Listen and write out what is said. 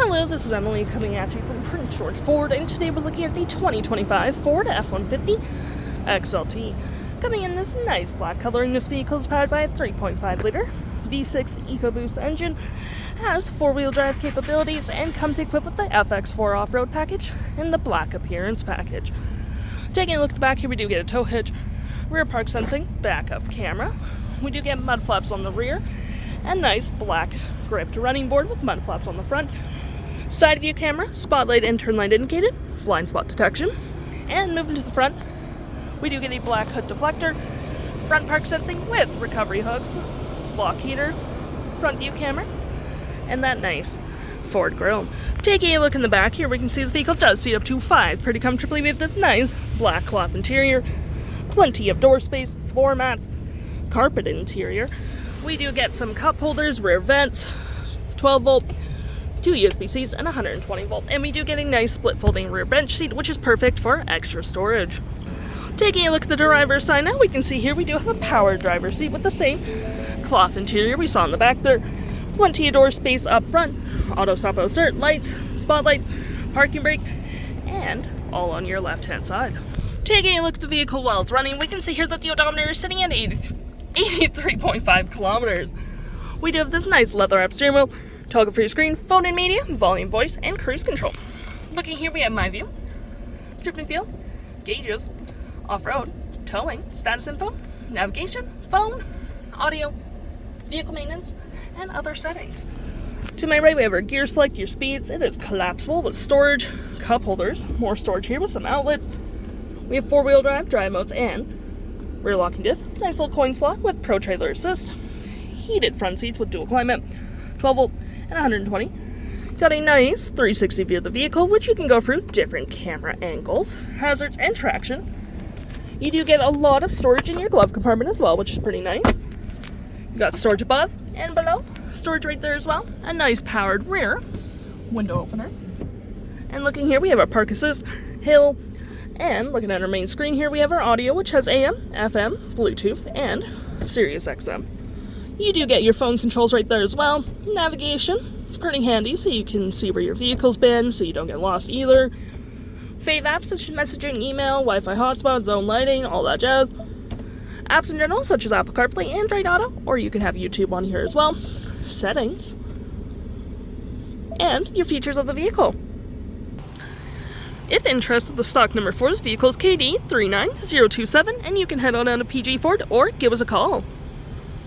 Hello, this is Emily coming at you from Prince George Ford, and today we're looking at the 2025 Ford F-150 XLT. Coming in this nice black color, and this vehicle is powered by a 3.5-liter V6 EcoBoost engine, has four-wheel drive capabilities, and comes equipped with the FX4 Off Road Package and the Black Appearance Package. Taking a look at the back here, we do get a tow hitch, rear park sensing, backup camera. We do get mud flaps on the rear, and nice black gripped running board with mud flaps on the front. Side view camera, spotlight and turn light indicated, blind spot detection. And moving to the front, we do get a black hood deflector, front park sensing with recovery hooks, block heater, front view camera, and that nice Ford grille. Taking a look in the back here, we can see this vehicle does seat up to 5 pretty comfortably. We have this nice black cloth interior, plenty of door space, floor mats, carpet interior. We do get some cup holders, rear vents, 12 volt, 2 USB-Cs, and 120 volt. And we do get a nice split folding rear bench seat, which is perfect for extra storage. Taking a look at the driver's side now, we can see here we do have a power driver's seat with the same cloth interior we saw in the back there. Plenty of door space up front, auto stop insert, lights, spotlights, parking brake, and all on your left-hand side. Taking a look at the vehicle while it's running, we can see here that the odometer is sitting at 83.5 kilometers. We do have this nice leather-wrapped steering wheel, toggle-free screen, phone and media, volume, voice, and cruise control. Looking here, we have my view, trip and feel, gauges, off-road, towing, status info, navigation, phone, audio, vehicle maintenance, and other settings. To my right, we have our gear select, your speeds. It is collapsible with storage, cup holders, more storage here with some outlets. We have four-wheel drive modes, and rear locking disc, nice little coin slot with Pro Trailer Assist, heated front seats with dual climate, 12 volt and 120. Got a nice 360 view of the vehicle, which you can go through different camera angles, hazards, and traction. You do get a lot of storage in your glove compartment as well, which is pretty nice. You got storage above and below, storage right there as well. A nice powered rear window opener. And looking here, we have our park assist, hill, and looking at our main screen here, we have our audio, which has AM, FM, Bluetooth, and Sirius XM. You do get your phone controls right there as well. Navigation, pretty handy, so you can see where your vehicle's been, so you don't get lost either. Fave apps such as messaging, email, Wi-Fi hotspot, zone lighting, all that jazz. Apps in general, such as Apple CarPlay, Android Auto, or you can have YouTube on here as well. Settings. And your features of the vehicle. If interested, the stock number for this vehicle is KD39027, and you can head on down to PG Ford or give us a call.